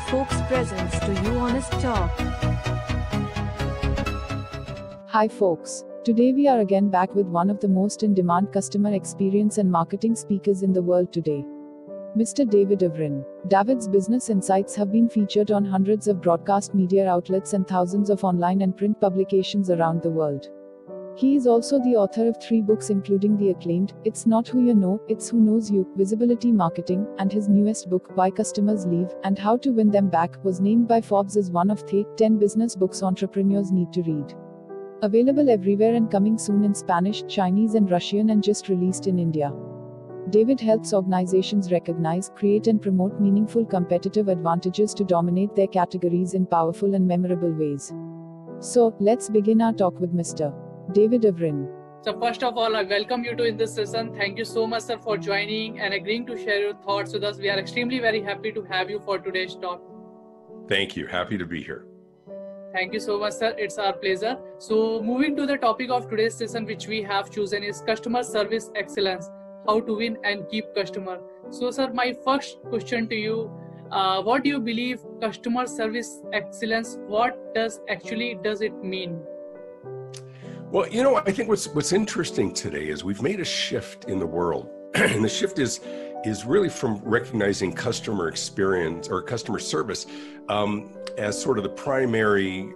Folks presents To You Honest Talk. Hi folks, today we are again back with one of the most in-demand customer experience and marketing speakers in the world today. Mr. David Avrin. David's business insights have been featured on hundreds of broadcast media outlets and thousands of online and print publications around the world. He is also the author of 3 books including the acclaimed It's Not Who You Know, It's Who Knows You, Visibility Marketing, and his newest book, Why Customers Leave, and How to Win Them Back, was named by Forbes as one of the 10 business books entrepreneurs need to read. Available everywhere and coming soon in Spanish, Chinese and Russian, and just released in India. David helps organizations recognize, create and promote meaningful competitive advantages to dominate their categories in powerful and memorable ways. So, let's begin our talk with Mr. David Avrin. So first of all, I welcome you to in this session. Thank you so much, sir, for joining and agreeing to share your thoughts with us. We are extremely very happy to have you for today's talk. Thank you. Happy to be here. Thank you so much, sir. It's our pleasure. So moving to the topic of today's session, which we have chosen is customer service excellence, how to win and keep customer. So sir, my first question to you, what do you believe customer service excellence, what does it mean? Well, I think what's interesting today is we've made a shift in the world. And the shift is really from recognizing customer experience or customer service as sort of the primary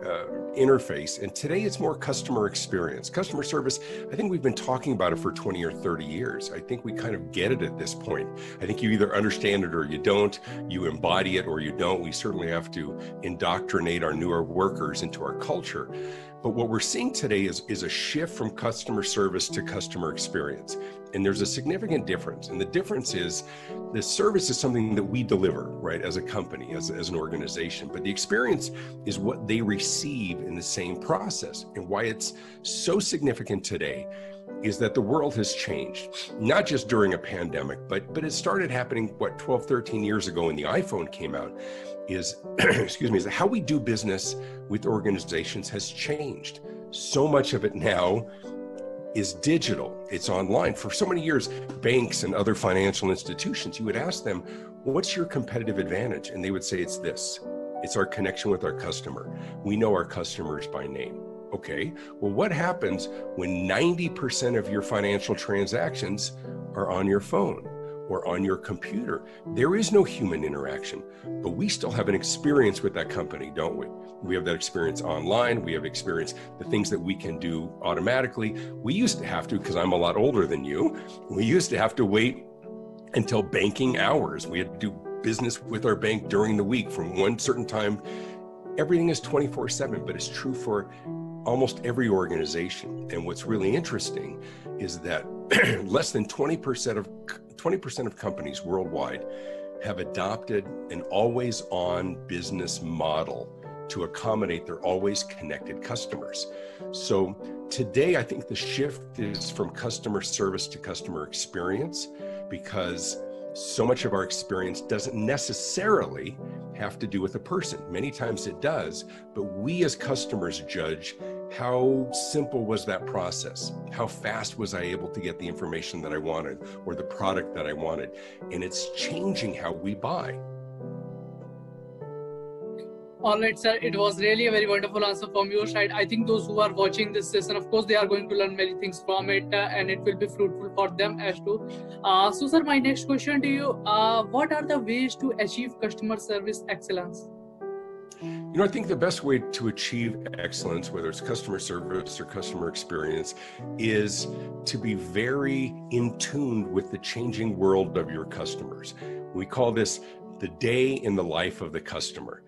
interface. And today it's more customer experience. Customer service, I think we've been talking about it for 20 or 30 years. I think we kind of get it at this point. I think you either understand it or you don't. You embody it or you don't. We certainly have to indoctrinate our newer workers into our culture. But what we're seeing today is a shift from customer service to customer experience. And there's a significant difference. And the difference is the service is something that we deliver, right, as a company, as an organization. But the experience is what they receive in the same process. And why it's so significant today is that the world has changed, not just during a pandemic, but it started happening, 12, 13 years ago when the iPhone came out, is how we do business with organizations has changed. So much of it now is digital. It's online. For so many years, banks and other financial institutions, you would ask them, what's your competitive advantage? And they would say, it's this. It's our connection with our customer. We know our customers by name. Okay, well, what happens when 90% of your financial transactions are on your phone or on your computer? There is no human interaction, but we still have an experience with that company, don't we? We have that experience online. We have experience the things that we can do automatically. We used to have to, because I'm a lot older than you, we used to have to wait until banking hours. We had to do business with our bank during the week from one certain time. Everything is 24/7, but it's true for almost every organization. And what's really interesting is that less than 20% of companies worldwide have adopted an always-on business model to accommodate their always connected customers. So today, I think the shift is from customer service to customer experience, because so much of our experience doesn't necessarily have to do with a person. Many times it does, but we as customers judge how simple was that process? How fast was I able to get the information that I wanted or the product that I wanted? And it's changing how we buy. All right, sir. It was really a very wonderful answer from your side. I think those who are watching this session, of course, they are going to learn many things from it, and it will be fruitful for them as too. So, sir, my next question to you, what are the ways to achieve customer service excellence? I think the best way to achieve excellence, whether it's customer service or customer experience, is to be very in tune with the changing world of your customers. We call this the day in the life of the customer.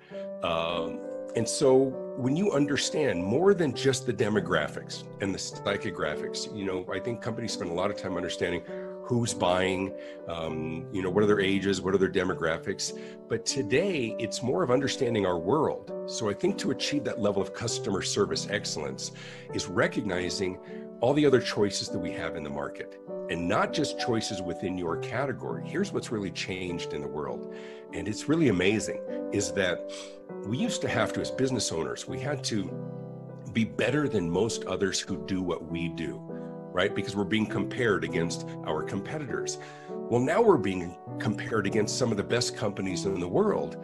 And so when you understand more than just the demographics and the psychographics, I think companies spend a lot of time understanding who's buying, what are their ages, what are their demographics. But today it's more of understanding our world. So I think to achieve that level of customer service excellence is recognizing all the other choices that we have in the market, and not just choices within your category. Here's what's really changed in the world. And it's really amazing is that we used to have to, as business owners, we had to be better than most others who do what we do, right? Because we're being compared against our competitors. Well, now we're being compared against some of the best companies in the world,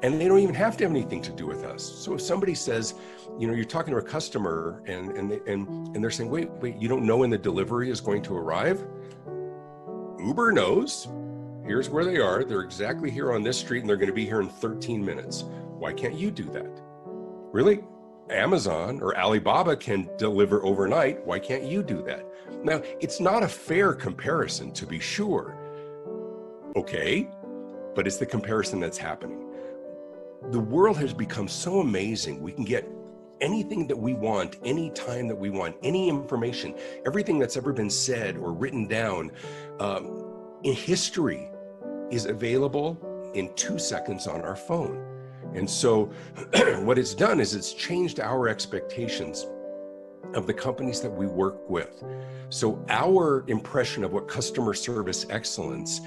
and they don't even have to have anything to do with us. So if somebody says, you know, you're talking to a customer and they're saying, wait, you don't know when the delivery is going to arrive? Uber knows. Here's where they are. They're exactly here on this street and they're going to be here in 13 minutes. Why can't you do that? Really? Amazon or Alibaba can deliver overnight. Why can't you do that? Now, it's not a fair comparison, to be sure. Okay, but it's the comparison that's happening. The world has become so amazing. We can get anything that we want, any time that we want, any information, everything that's ever been said or written down in history is available in 2 seconds on our phone. And so what it's done is it's changed our expectations of the companies that we work with. So our impression of what customer service excellence,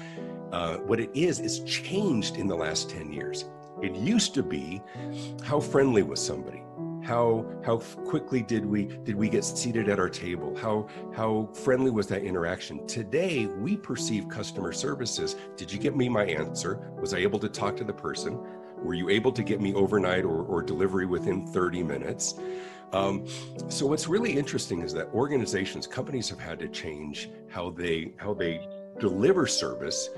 what it is changed in the last 10 years. It used to be how friendly was somebody? How quickly did we get seated at our table? How friendly was that interaction? Today, we perceive customer services. Did you get me my answer? Was I able to talk to the person? Were you able to get me overnight or delivery within 30 minutes? So what's really interesting is that organizations, companies have had to change how they deliver service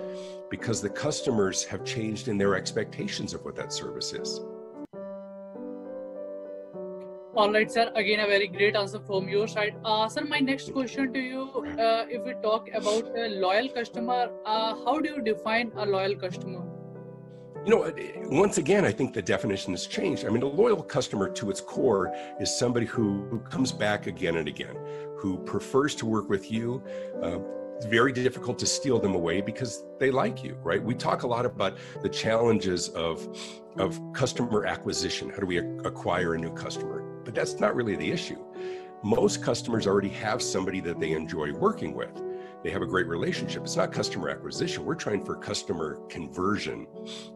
because the customers have changed in their expectations of what that service is. All right, sir. Again, a very great answer from your side. Sir, my next question to you, if we talk about a loyal customer, how do you define a loyal customer? You know, once again, I think the definition has changed. I mean, a loyal customer to its core is somebody who comes back again and again, who prefers to work with you. It's very difficult to steal them away because they like you, right? We talk a lot about the challenges of customer acquisition. How do we acquire a new customer? But that's not really the issue. Most customers already have somebody that they enjoy working with. They have a great relationship. It's not customer acquisition. We're trying for customer conversion.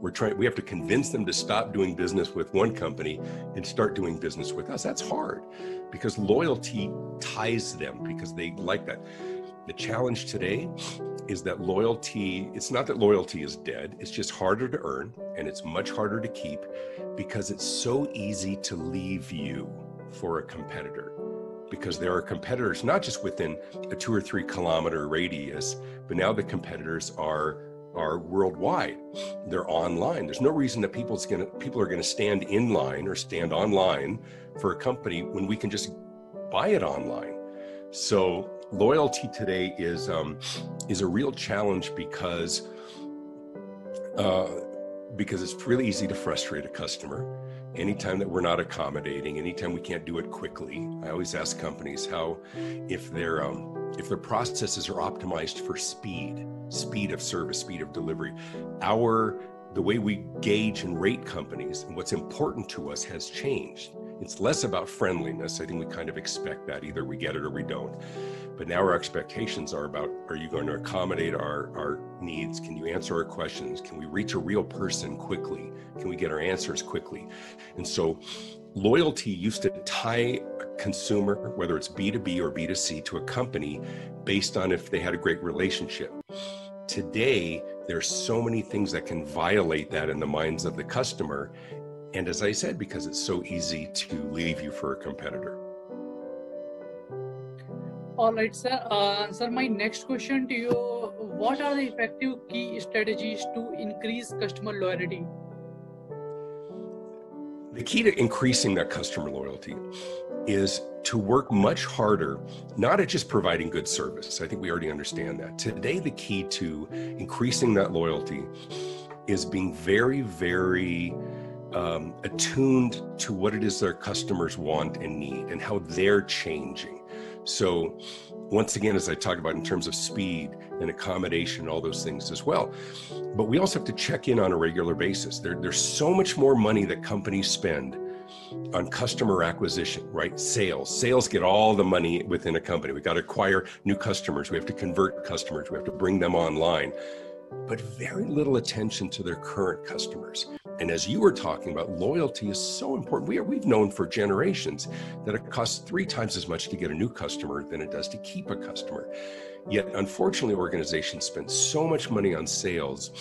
We have to convince them to stop doing business with one company and start doing business with us. That's hard because loyalty ties them because they like that. The challenge today is that loyalty, it's not that loyalty is dead, it's just harder to earn and it's much harder to keep because it's so easy to leave you for a competitor. Because there are competitors, not just within a 2 or 3 kilometer radius, but now the competitors are worldwide. They're online. There's no reason that people are going to stand in line or stand online for a company when we can just buy it online. So loyalty today is a real challenge because it's really easy to frustrate a customer. Anytime that we're not accommodating, anytime we can't do it quickly, I always ask companies how, if their processes are optimized for speed of service, speed of delivery. The way we gauge and rate companies and what's important to us has changed. It's less about friendliness. I think we kind of expect that. Either we get it or we don't. But now our expectations are about, are you going to accommodate our needs? Can you answer our questions? Can we reach a real person quickly? Can we get our answers quickly? And so loyalty used to tie a consumer, whether it's B2B or B2C, to a company based on if they had a great relationship. Today, there's so many things that can violate that in the minds of the customer. And as I said, because it's so easy to leave you for a competitor. All right, sir. Sir, my next question to you, what are the effective key strategies to increase customer loyalty? The key to increasing that customer loyalty is to work much harder, not at just providing good service. I think we already understand that. Today, the key to increasing that loyalty is being very, very attuned to what it is their customers want and need and how they're changing. So once again, as I talked about in terms of speed and accommodation, all those things as well. But we also have to check in on a regular basis. There's so much more money that companies spend on customer acquisition, right? Sales get all the money within a company. We've got to acquire new customers. We have to convert customers. We have to bring them online, but very little attention to their current customers. And as you were talking about, loyalty is so important. We've known for generations that it costs 3 times as much to get a new customer than it does to keep a customer. Yet, unfortunately, organizations spend so much money on sales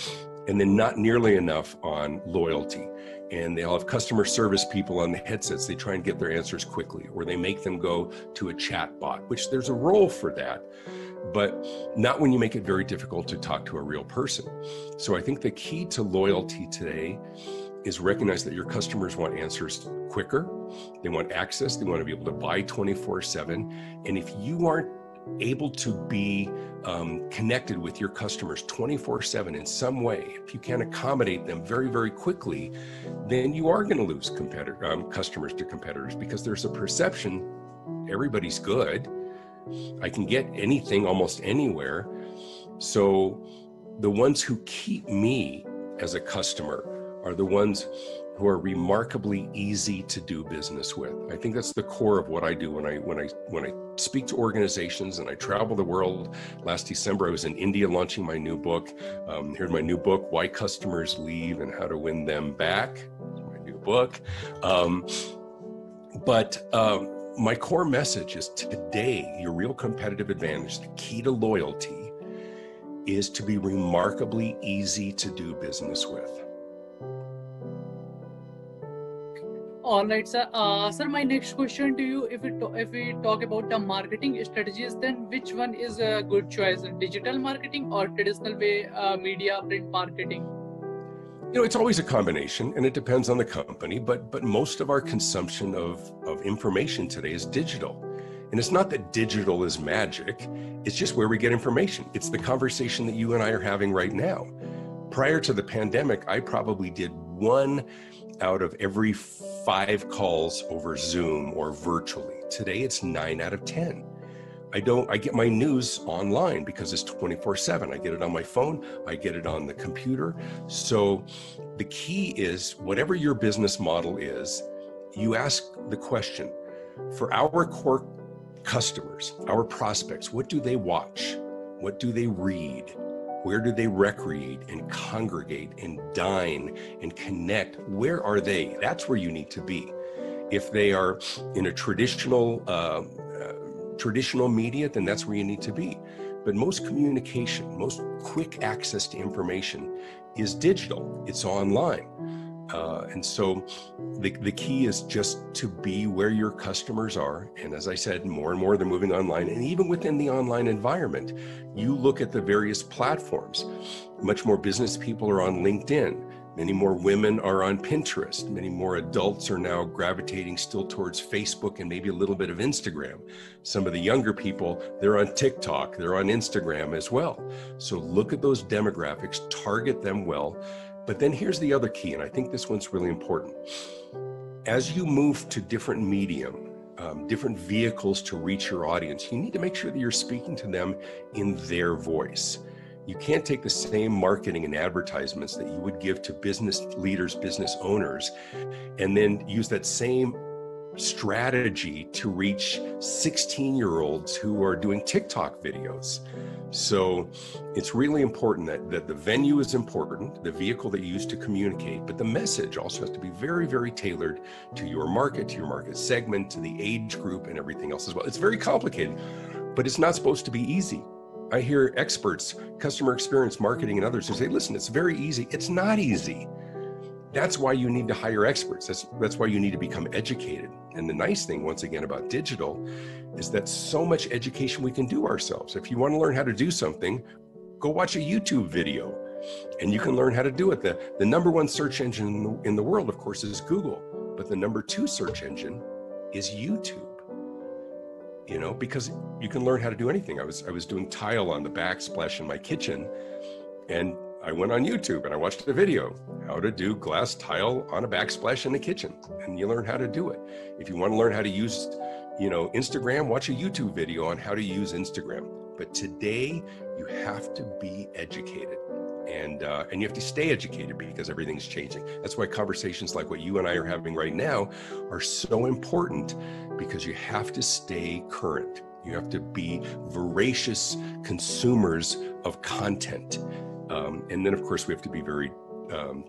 and then not nearly enough on loyalty. And they'll have customer service people on the headsets. They try and get their answers quickly, or they make them go to a chat bot, which there's a role for that, but not when you make it very difficult to talk to a real person. So I think the key to loyalty today is recognize that your customers want answers quicker. They want access. They want to be able to buy 24/7. And if you aren't able to be connected with your customers 24/7 in some way, if you can't accommodate them very, very quickly, then you are going to lose customers to competitors, because there's a perception everybody's good. I can get anything almost anywhere. So the ones who keep me as a customer are the ones who are remarkably easy to do business with. I think that's the core of what I do when I speak to organizations and I travel the world. Last December, I was in India launching my new book. Here's my new book, Why Customers Leave and How to Win Them Back. It's my new book. My core message is today, your real competitive advantage, the key to loyalty, is to be remarkably easy to do business with. All right, sir. Sir, my next question to you, if we talk about the marketing strategies, then which one is a good choice, digital marketing or traditional way, media, print marketing? It's always a combination, and it depends on the company, but most of our consumption of information today is digital. And it's not that digital is magic, it's just where we get information. It's the conversation that you and I are having right now. Prior to the pandemic, I probably did 1 out of every 5 calls over Zoom or virtually. Today, it's 9 out of 10. I get my news online because it's 24/7. I get it on my phone, I get it on the computer. So the key is, whatever your business model is, you ask the question, for our core customers, our prospects, what do they watch? What do they read? Where do they recreate and congregate and dine and connect? Where are they? That's where you need to be. If they are in a traditional media, then that's where you need to be. But most communication, most quick access to information is digital. It's online. And so the key is just to be where your customers are. And as I said, more and more they're moving online. And even within the online environment, you look at the various platforms. Much more business people are on LinkedIn. Many more women are on Pinterest. Many more adults are now gravitating still towards Facebook and maybe a little bit of Instagram. Some of the younger people, they're on TikTok, they're on Instagram as well. So look at those demographics, target them well. But then here's the other key, and I think this one's really important. As you move to different medium, different vehicles to reach your audience, you need to make sure that you're speaking to them in their voice. You can't take the same marketing and advertisements that you would give to business leaders, business owners, and then use that same strategy to reach 16-year-olds who are doing TikTok videos. So it's really important that the venue is important, the vehicle that you use to communicate, but the message also has to be very, very tailored to your market segment, to the age group, and everything else as well. It's very complicated, but it's not supposed to be easy. I hear experts, customer experience marketing and others who say, listen, it's very easy. It's not easy. That's why you need to hire experts. That's why you need to become educated. And the nice thing, once again, about digital is that so much education we can do ourselves. If you want to learn how to do something, go watch a YouTube video and you can learn how to do it. The number 1 search engine in the world, of course, is Google, but the number 2 search engine is YouTube. Because you can learn how to do anything. I was doing tile on the backsplash in my kitchen, and I went on YouTube and I watched a video, how to do glass tile on a backsplash in the kitchen, and you learn how to do it. If you want to learn how to use, Instagram, watch a YouTube video on how to use Instagram. But today you have to be educated, and you have to stay educated because everything's changing. That's why conversations like what you and I are having right now are so important, because you have to stay current. You have to be voracious consumers of content. And then, of course, we have to be very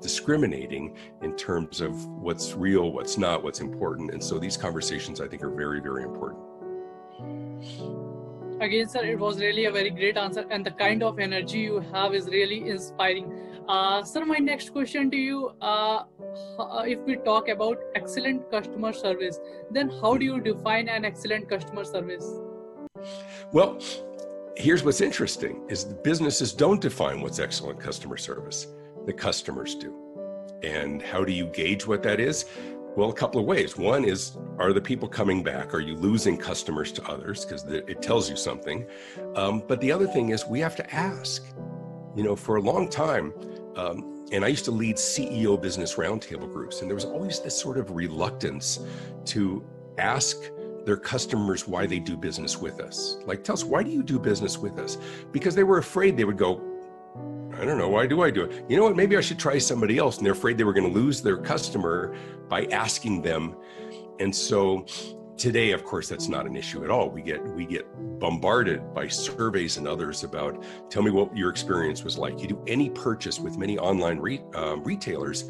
discriminating in terms of what's real, what's not, what's important. And so these conversations, I think, are very, very important. Again, sir, it was really a very great answer, and the kind of energy you have is really inspiring. Sir, my next question to you, if we talk about excellent customer service, then how do you define an excellent customer service? Well, here's what's interesting is the businesses don't define what's excellent customer service. The customers do. And how do you gauge what that is? Well, a couple of ways. One is, are the people coming back? Are you losing customers to others? Because it tells you something. But the other thing is we have to ask. You know, for a long time, and I used to lead CEO business roundtable groups, and there was always this sort of reluctance to ask their customers why they do business with us. Like, tell us, why do you do business with us? Because they were afraid they would go, I don't know, why do I do it? You know what, maybe I should try somebody else. And they're afraid they were going to lose their customer by asking them. And so today, of course, that's not an issue at all. We get bombarded by surveys and others about, tell me what your experience was like. You do any purchase with many online retailers,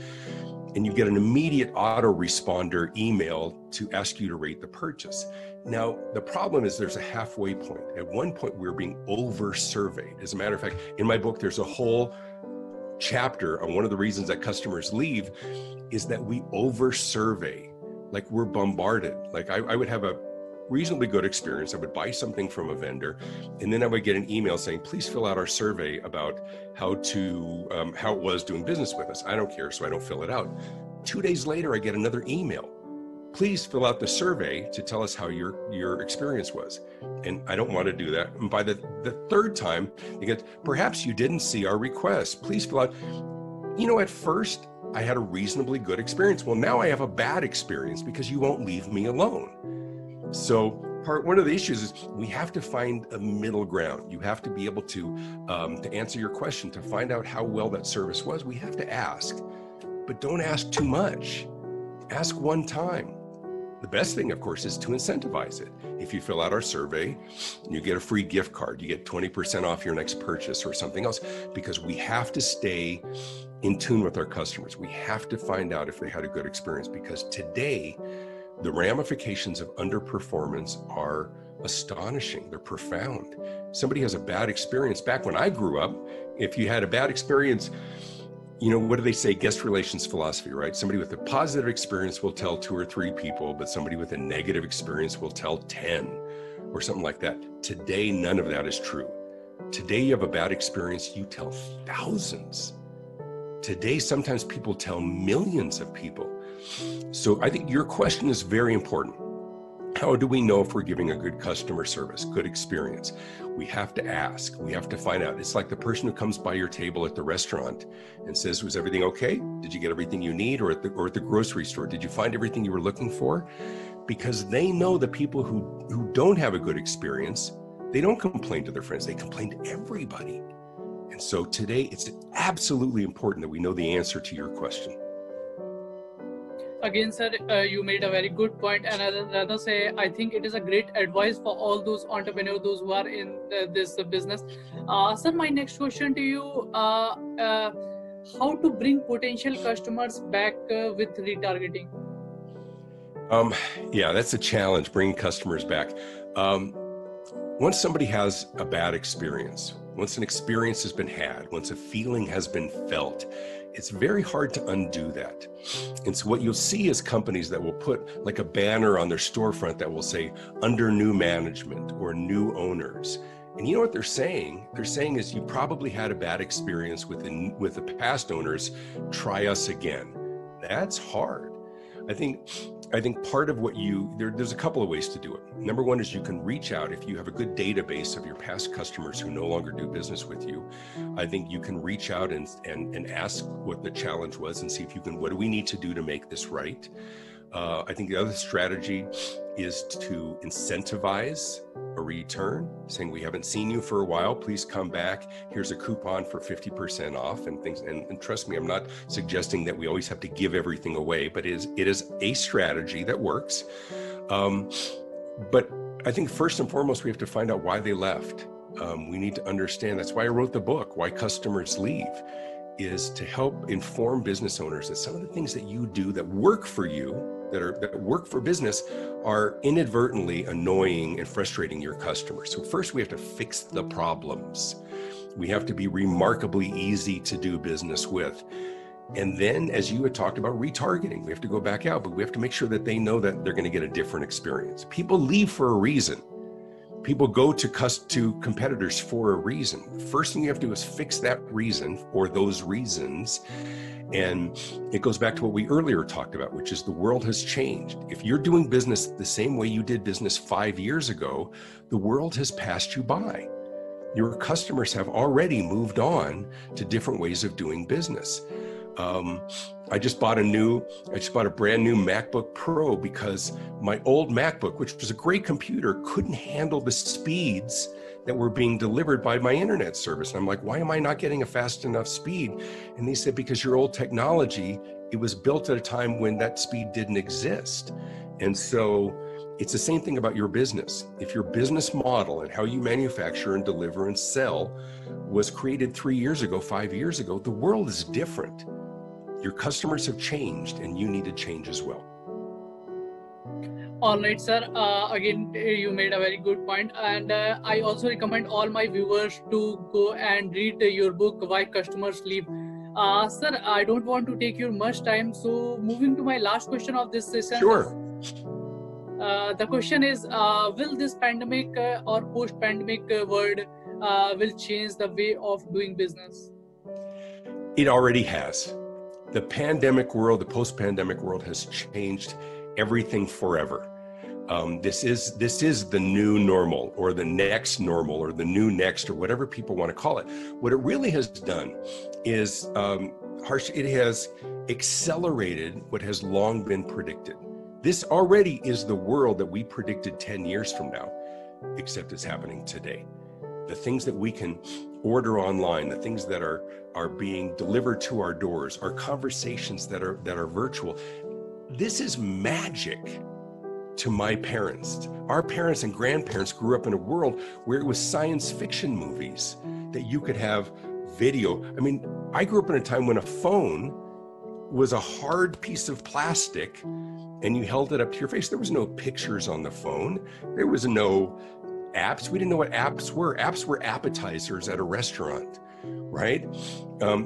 and you get an immediate autoresponder email to ask you to rate the purchase. Now, the problem is there's a halfway point. At one point, we're being over-surveyed. As a matter of fact, in my book, there's a whole chapter on one of the reasons that customers leave is that we over-survey. Like, we're bombarded. Like, I would have a reasonably good experience. I would buy something from a vendor, and then I would get an email saying, please fill out our survey about how it was doing business with us. I don't care, so I don't fill it out. 2 days later, I get another email. Please fill out the survey to tell us how your experience was. And I don't want to do that. And by the third time, you get, perhaps you didn't see our request. Please fill out. You know, at first, I had a reasonably good experience. Well, now I have a bad experience because you won't leave me alone. So one of the issues is we have to find a middle ground. You have to be able to answer your question, to find out how well that service was. We have to ask, but don't ask too much. Ask one time. The best thing, of course, is to incentivize it. If you fill out our survey, you get a free gift card. You get 20% off your next purchase or something else, because we have to stay in tune with our customers. We have to find out if they had a good experience, because today, the ramifications of underperformance are astonishing. They're profound. Somebody has a bad experience. Back when I grew up, if you had a bad experience, you know, what do they say? Guest relations philosophy, right? Somebody with a positive experience will tell 2 or 3 people, but somebody with a negative experience will tell 10 or something like that. Today, none of that is true. Today, you have a bad experience, you tell thousands. Today, sometimes people tell millions of people. So I think your question is very important. How do we know if we're giving a good customer service, good experience? We have to ask. We have to find out. It's like the person who comes by your table at the restaurant and says, was everything okay? Did you get everything you need? Or at the grocery store, did you find everything you were looking for? Because they know the people who don't have a good experience, they don't complain to their friends. They complain to everybody. And so today, it's absolutely important that we know the answer to your question. Again, sir, you made a very good point, and I'd rather say I think it is a great advice for all those entrepreneurs, those who are in this business. Sir, my next question to you, how to bring potential customers back with retargeting? Yeah, that's a challenge, bringing customers back. Once somebody has a bad experience, once an experience has been had, once a feeling has been felt, it's very hard to undo that. And so what you'll see is companies that will put like a banner on their storefront that will say under new management or new owners. And you know what they're saying? They're saying is you probably had a bad experience with the past owners, try us again. That's hard. I think part of what there's a couple of ways to do it. Number one is you can reach out if you have a good database of your past customers who no longer do business with you. I think you can reach out and ask what the challenge was and see if you can, what do we need to do to make this right? I think the other strategy is to incentivize a return, saying we haven't seen you for a while, please come back. Here's a coupon for 50% off and things. And trust me, I'm not suggesting that we always have to give everything away, but it is a strategy that works. But I think first and foremost, we have to find out why they left. We need to understand, that's why I wrote the book, Why Customers Leave, is to help inform business owners that some of the things that you do that work for you, that work for business, are inadvertently annoying and frustrating your customers. So first we have to fix the problems. We have to be remarkably easy to do business with. And then, as you had talked about, retargeting. We have to go back out, but we have to make sure that they know that they're going to get a different experience. People leave for a reason. People go to competitors for a reason. The first thing you have to do is fix that reason or those reasons. And it goes back to what we earlier talked about, which is the world has changed. If you're doing business the same way you did business 5 years ago, the world has passed you by. Your customers have already moved on to different ways of doing business. I just bought a brand new MacBook Pro because my old MacBook, which was a great computer, couldn't handle the speeds that were being delivered by my internet service. And I'm like, why am I not getting a fast enough speed? And they said, because your old technology, it was built at a time when that speed didn't exist. And so it's the same thing about your business. If your business model and how you manufacture and deliver and sell was created 3 years ago, 5 years ago, the world is different. Your customers have changed and you need to change as well. All right, sir. Again, you made a very good point. And I also recommend all my viewers to go and read your book, Why Customers Leave. Sir, I don't want to take your much time. So moving to my last question of this session. Sure. The question is, will this pandemic or post-pandemic world will change the way of doing business? It already has. The pandemic world, the post-pandemic world has changed everything forever. This is the new normal or the next normal or the new next or whatever people want to call it. What it really has done is, Harsh, it has accelerated what has long been predicted. This already is the world that we predicted 10 years from now, except it's happening today. The things that we can order online, the things that are being delivered to our doors, our conversations that are virtual. This is magic to my parents. Our parents and grandparents grew up in a world where it was science fiction movies, that you could have video. I mean, I grew up in a time when a phone was a hard piece of plastic and you held it up to your face. There was no pictures on the phone. There was no apps. We didn't know what apps were. Apps were appetizers at a restaurant, right?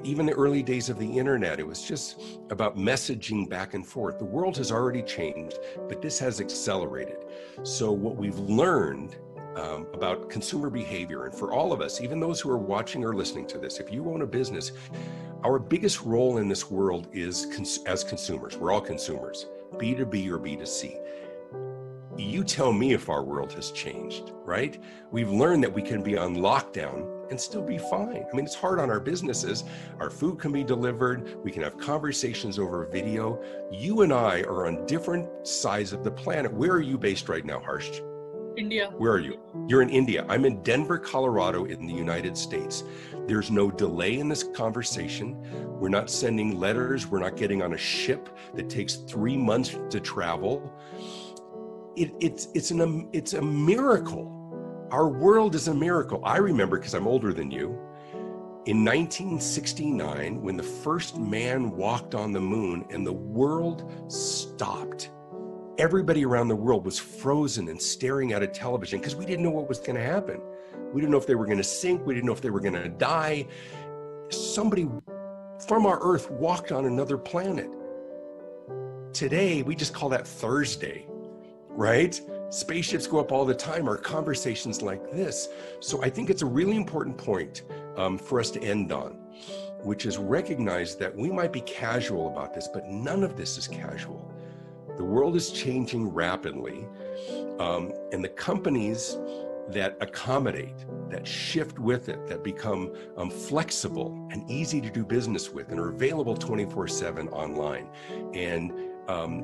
Even the early days of the internet, it was just about messaging back and forth. The world has already changed, but this has accelerated. So what we've learned about consumer behavior, and for all of us, even those who are watching or listening to this, if you own a business, our biggest role in this world is as consumers. We're all consumers, B2B or B2C. You tell me if our world has changed, right? We've learned that we can be on lockdown and still be fine. I mean, it's hard on our businesses. Our food can be delivered. We can have conversations over video. You and I are on different sides of the planet. Where are you based right now, Harsh? India. Where are you? You're in India. I'm in Denver, Colorado in the United States. There's no delay in this conversation. We're not sending letters. We're not getting on a ship that takes 3 months to travel. It's a miracle. Our world is a miracle. I remember, because I'm older than you, in 1969, when the first man walked on the moon and the world stopped. Everybody around the world was frozen and staring at a television because we didn't know what was going to happen. We didn't know if they were going to sink. We didn't know if they were going to die. Somebody from our Earth walked on another planet. Today, we just call that Thursday. Right? Spaceships go up all the time, our conversations like this. So I think it's a really important point for us to end on, which is recognize that we might be casual about this, but none of this is casual. The world is changing rapidly, and the companies that accommodate, that shift with it, that become flexible and easy to do business with and are available 24/7 online and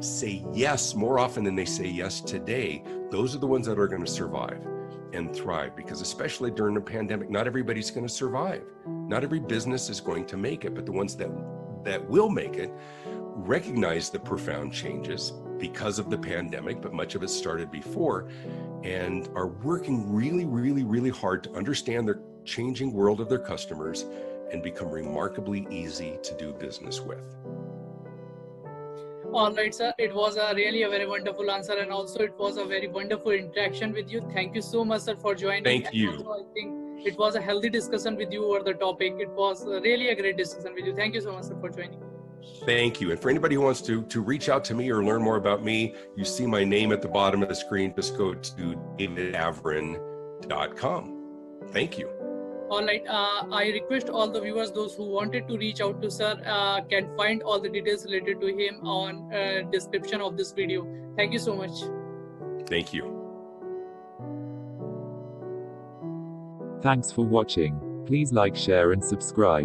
say yes more often than they say yes today, those are the ones that are going to survive and thrive, because especially during the pandemic, not everybody's going to survive. Not every business is going to make it, but the ones that will make it recognize the profound changes because of the pandemic, but much of it started before, and are working really, really, really hard to understand the changing world of their customers and become remarkably easy to do business with. All right, sir. It was really a very wonderful answer, and also it was a very wonderful interaction with you. Thank you so much, sir, for joining. Thank you. Also, I think It was a healthy discussion with you over the topic. It was really a great discussion with you. Thank you so much, sir, for joining. Thank you. And for anybody who wants to reach out to me or learn more about me, you see my name at the bottom of the screen. Just go to davidavrin.com. Thank you. All right. I request all the viewers, those who wanted to reach out to sir, can find all the details related to him on description of this video. Thank you so much. Thank you. Thanks for watching. Please like, share and subscribe.